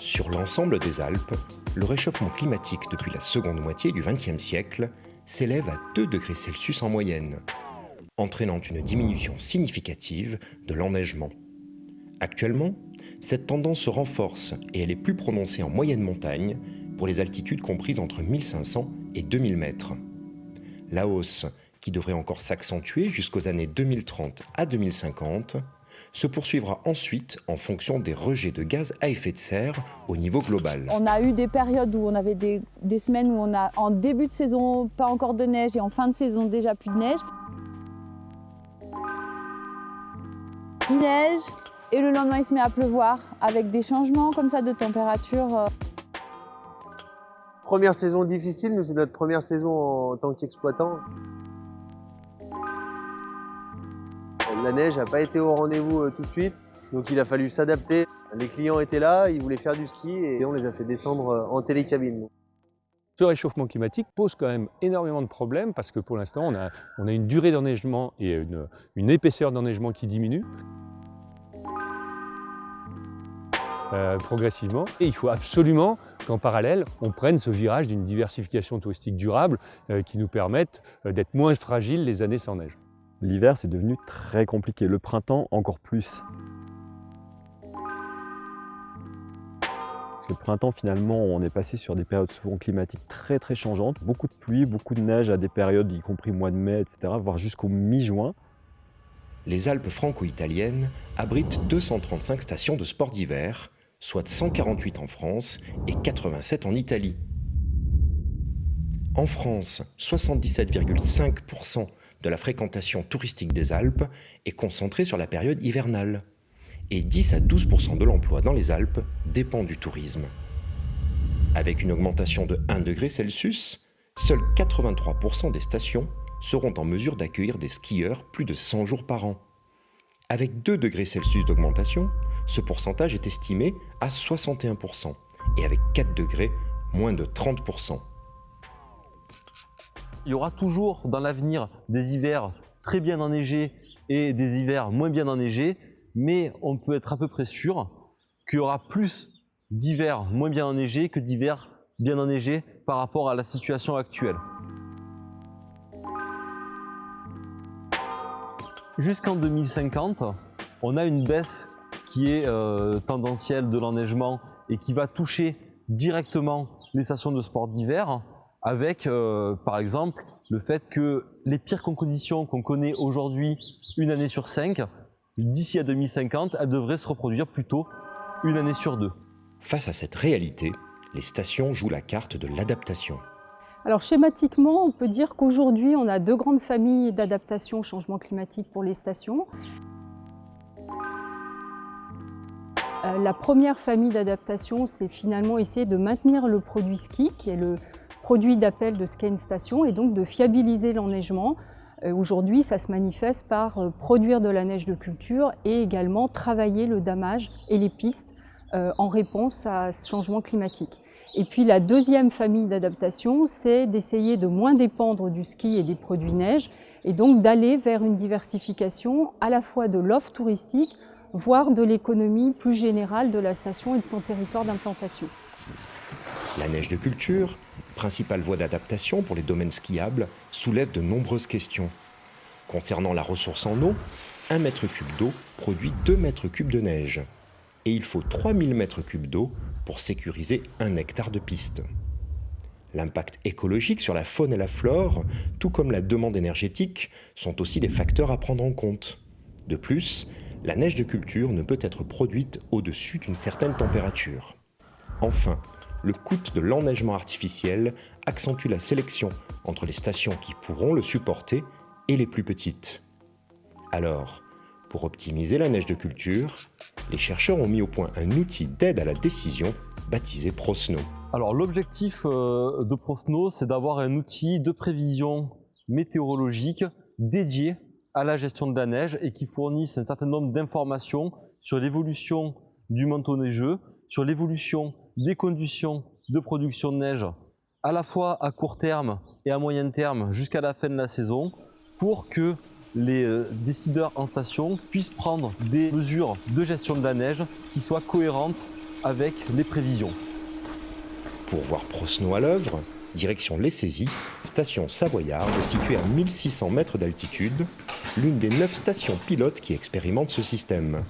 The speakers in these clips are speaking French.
Sur l'ensemble des Alpes, le réchauffement climatique depuis la seconde moitié du XXe siècle s'élève à 2 degrés Celsius en moyenne, entraînant une diminution significative de l'enneigement. Actuellement, cette tendance se renforce et elle est plus prononcée en moyenne montagne pour les altitudes comprises entre 1500 et 2000 mètres. La hausse, qui devrait encore s'accentuer jusqu'aux années 2030 à 2050, se poursuivra ensuite en fonction des rejets de gaz à effet de serre au niveau global. On a eu des périodes où on avait des semaines où on a en début de saison pas encore de neige et en fin de saison déjà plus de neige. Il neige et le lendemain il se met à pleuvoir avec des changements comme ça de température. Première saison difficile, nous c'est notre première saison en tant qu'exploitant. La neige n'a pas été au rendez-vous tout de suite, donc il a fallu s'adapter. Les clients étaient là, ils voulaient faire du ski et on les a fait descendre en télécabine. Ce réchauffement climatique pose quand même énormément de problèmes parce que pour l'instant on a une durée d'enneigement et une épaisseur d'enneigement qui diminue progressivement. Et il faut absolument qu'en parallèle on prenne ce virage d'une diversification touristique durable qui nous permette d'être moins fragiles les années sans neige. L'hiver, c'est devenu très compliqué. Le printemps, encore plus. Parce que le printemps, finalement, on est passé sur des périodes souvent climatiques très très changeantes. Beaucoup de pluie, beaucoup de neige à des périodes, y compris mois de mai, etc., voire jusqu'au mi-juin. Les Alpes franco-italiennes abritent 235 stations de sport d'hiver, soit 148 en France et 87 en Italie. En France, 77,5% de la fréquentation touristique des Alpes est concentrée sur la période hivernale. Et 10 à 12% de l'emploi dans les Alpes dépend du tourisme. Avec une augmentation de 1 degré Celsius, seuls 83% des stations seront en mesure d'accueillir des skieurs plus de 100 jours par an. Avec 2 degrés Celsius d'augmentation, ce pourcentage est estimé à 61%, et avec 4 degrés, moins de 30%. Il y aura toujours dans l'avenir des hivers très bien enneigés et des hivers moins bien enneigés, mais on peut être à peu près sûr qu'il y aura plus d'hivers moins bien enneigés que d'hivers bien enneigés par rapport à la situation actuelle. Jusqu'en 2050, on a une baisse qui est tendancielle de l'enneigement et qui va toucher directement les stations de sport d'hiver, avec par exemple le fait que les pires conditions qu'on connaît aujourd'hui une année sur 5, d'ici à 2050, elles devraient se reproduire plutôt une année sur 2. Face à cette réalité, les stations jouent la carte de l'adaptation. Alors schématiquement, on peut dire qu'aujourd'hui, on a 2 grandes familles d'adaptation au changement climatique pour les stations. La première famille d'adaptation, c'est finalement essayer de maintenir le produit ski, qui est le produit d'appel de Ski Station, et donc de fiabiliser l'enneigement. Aujourd'hui, ça se manifeste par produire de la neige de culture et également travailler le damage et les pistes en réponse à ce changement climatique. Et puis la deuxième famille d'adaptation, c'est d'essayer de moins dépendre du ski et des produits neige, et donc d'aller vers une diversification à la fois de l'offre touristique, voire de l'économie plus générale de la station et de son territoire d'implantation. La neige de culture, principale voie d'adaptation pour les domaines skiables, soulève de nombreuses questions. Concernant la ressource en eau, 1 mètre cube d'eau produit 2 mètres cubes de neige. Et il faut 3000 mètres cubes d'eau pour sécuriser 1 hectare de piste. L'impact écologique sur la faune et la flore, tout comme la demande énergétique, sont aussi des facteurs à prendre en compte. De plus, la neige de culture ne peut être produite au-dessus d'une certaine température. Enfin, le coût de l'enneigement artificiel accentue la sélection entre les stations qui pourront le supporter et les plus petites. Alors, pour optimiser la neige de culture, les chercheurs ont mis au point un outil d'aide à la décision baptisé ProSnow. Alors l'objectif de ProSnow, c'est d'avoir un outil de prévision météorologique dédié à la gestion de la neige et qui fournisse un certain nombre d'informations sur l'évolution du manteau neigeux, sur l'évolution des conditions de production de neige à la fois à court terme et à moyen terme jusqu'à la fin de la saison, pour que les décideurs en station puissent prendre des mesures de gestion de la neige qui soient cohérentes avec les prévisions. Pour voir ProSnow à l'œuvre, direction Les Saisies, station savoyarde située à 1600 mètres d'altitude, l'une des 9 stations pilotes qui expérimentent ce système.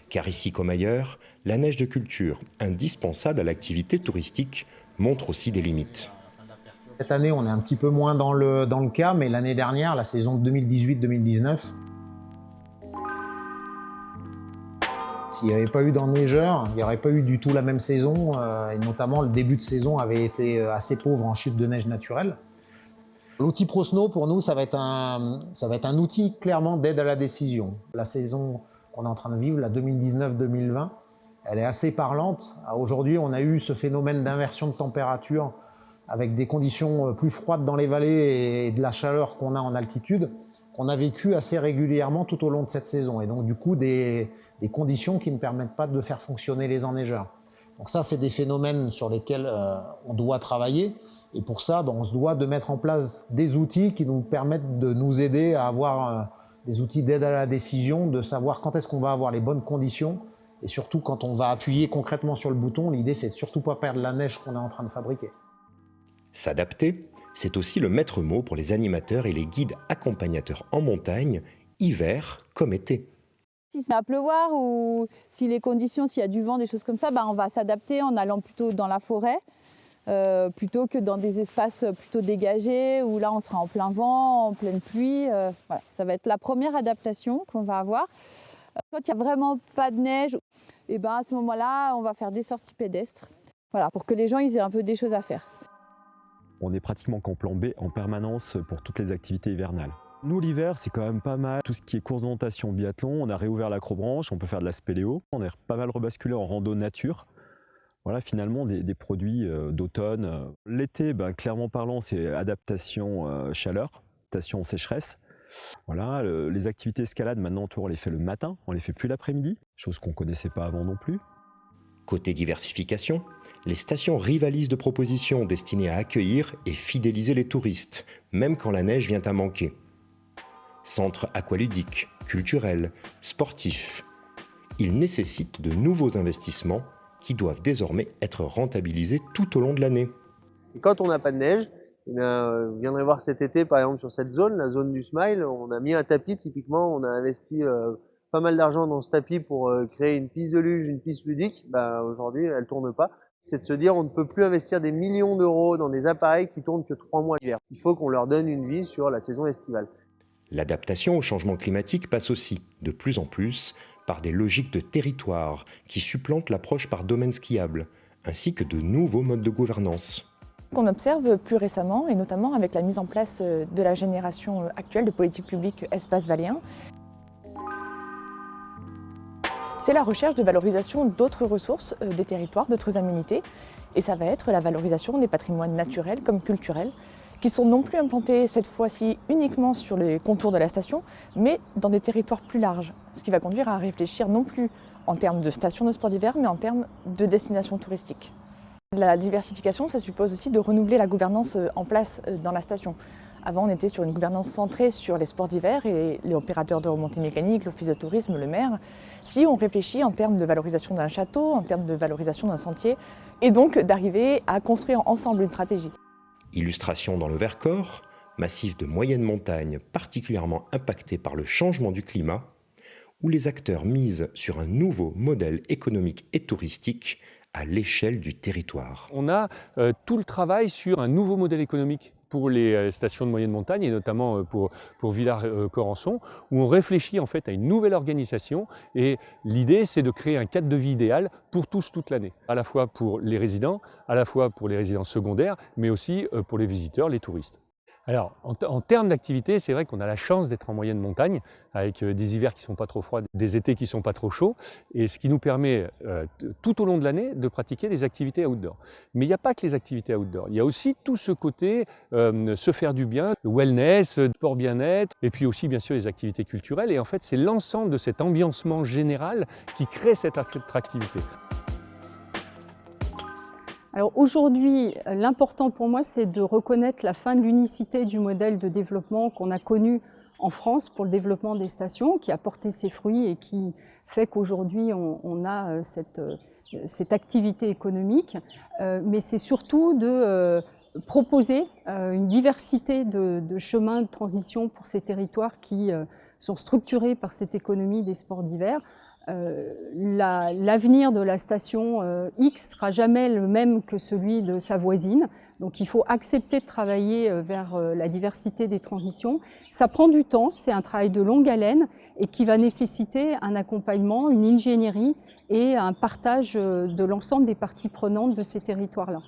Car ici comme ailleurs, la neige de culture, indispensable à l'activité touristique, montre aussi des limites. Cette année, on est un petit peu moins dans le cas, mais l'année dernière, la saison 2018-2019, s'il n'y avait pas eu d'enneigeurs, il n'y aurait pas eu du tout la même saison, et notamment le début de saison avait été assez pauvre en chute de neige naturelle. L'outil ProSnow, pour nous, ça va être un outil clairement d'aide à la décision. La saison qu'on est en train de vivre, la 2019-2020, elle est assez parlante. Aujourd'hui, on a eu ce phénomène d'inversion de température avec des conditions plus froides dans les vallées et de la chaleur qu'on a en altitude, qu'on a vécu assez régulièrement tout au long de cette saison. Et donc, du coup, des conditions qui ne permettent pas de faire fonctionner les enneigeurs. Donc ça, c'est des phénomènes sur lesquels on doit travailler. Et pour ça, on se doit de mettre en place des outils qui nous permettent de nous aider à avoir des outils d'aide à la décision, de savoir quand est-ce qu'on va avoir les bonnes conditions. Et surtout, quand on va appuyer concrètement sur le bouton, l'idée, c'est de surtout pas perdre la neige qu'on est en train de fabriquer. S'adapter, c'est aussi le maître mot pour les animateurs et les guides accompagnateurs en montagne, hiver comme été. Si ça va pleuvoir ou si les conditions, s'il y a du vent, des choses comme ça, on va s'adapter en allant plutôt dans la forêt, plutôt que dans des espaces plutôt dégagés où là on sera en plein vent, en pleine pluie. Voilà. Ça va être la première adaptation qu'on va avoir. Quand il n'y a vraiment pas de neige, et à ce moment-là, on va faire des sorties pédestres, voilà, pour que les gens ils aient un peu des choses à faire. On est pratiquement qu'en plan B en permanence pour toutes les activités hivernales. Nous, l'hiver, c'est quand même pas mal. Tout ce qui est course de natation, biathlon, on a réouvert l'acrobranche, on peut faire de la spéléo. On est pas mal rebasculé en rando nature. Voilà, finalement, des produits d'automne. L'été, clairement parlant, c'est adaptation chaleur, adaptation sécheresse. Voilà, les activités escalade, maintenant, on les fait le matin, on les fait plus l'après-midi, chose qu'on ne connaissait pas avant non plus. Côté diversification, les stations rivalisent de propositions destinées à accueillir et fidéliser les touristes, même quand la neige vient à manquer. Centres aqualudiques, culturels, sportifs. Ils nécessitent de nouveaux investissements qui doivent désormais être rentabilisés tout au long de l'année. Et quand on n'a pas de neige, vous viendrez voir cet été, par exemple, sur cette zone, la zone du Smile, on a mis un tapis, typiquement, on a investi pas mal d'argent dans ce tapis pour créer une piste de luge, une piste ludique. Aujourd'hui, elle ne tourne pas. C'est de se dire on ne peut plus investir des millions d'euros dans des appareils qui tournent que 3 mois l'hiver. Il faut qu'on leur donne une vie sur la saison estivale. L'adaptation au changement climatique passe aussi, de plus en plus, par des logiques de territoire qui supplantent l'approche par domaine skiable, ainsi que de nouveaux modes de gouvernance. Qu'on observe plus récemment, et notamment avec la mise en place de la génération actuelle de politique publique espace valléen, c'est la recherche de valorisation d'autres ressources des territoires, d'autres aménités. Et ça va être la valorisation des patrimoines naturels comme culturels, qui sont non plus implantés cette fois-ci uniquement sur les contours de la station, mais dans des territoires plus larges. Ce qui va conduire à réfléchir non plus en termes de stations de sport d'hiver, mais en termes de destinations touristiques. La diversification, ça suppose aussi de renouveler la gouvernance en place dans la station. Avant, on était sur une gouvernance centrée sur les sports d'hiver et les opérateurs de remontée mécanique, l'office de tourisme, le maire. Si on réfléchit en termes de valorisation d'un château, en termes de valorisation d'un sentier, et donc d'arriver à construire ensemble une stratégie. Illustration dans le Vercors, massif de moyenne montagne particulièrement impacté par le changement du climat, où les acteurs misent sur un nouveau modèle économique et touristique à l'échelle du territoire. On a tout le travail sur un nouveau modèle économique pour les stations de moyenne montagne et notamment pour Villars-Corançon, où on réfléchit en fait à une nouvelle organisation et l'idée c'est de créer un cadre de vie idéal pour tous toute l'année, à la fois pour les résidents, à la fois pour les résidents secondaires, mais aussi pour les visiteurs, les touristes. Alors, en termes d'activité, c'est vrai qu'on a la chance d'être en moyenne montagne, avec des hivers qui ne sont pas trop froids, des étés qui ne sont pas trop chauds, et ce qui nous permet tout au long de l'année de pratiquer des activités outdoor. Mais il n'y a pas que les activités outdoor, il y a aussi tout ce côté se faire du bien, le wellness, sport bien-être, et puis aussi bien sûr les activités culturelles, et en fait c'est l'ensemble de cet ambiancement général qui crée cette attractivité. Alors aujourd'hui, l'important pour moi, c'est de reconnaître la fin de l'unicité du modèle de développement qu'on a connu en France pour le développement des stations, qui a porté ses fruits et qui fait qu'aujourd'hui, on a cette cette activité économique, mais c'est surtout de proposer une diversité de chemins de transition pour ces territoires qui sont structurés par cette économie des sports d'hiver. L'avenir de la station X sera jamais le même que celui de sa voisine, donc il faut accepter de travailler vers la diversité des transitions. Ça prend du temps, c'est un travail de longue haleine et qui va nécessiter un accompagnement, une ingénierie et un partage de l'ensemble des parties prenantes de ces territoires-là.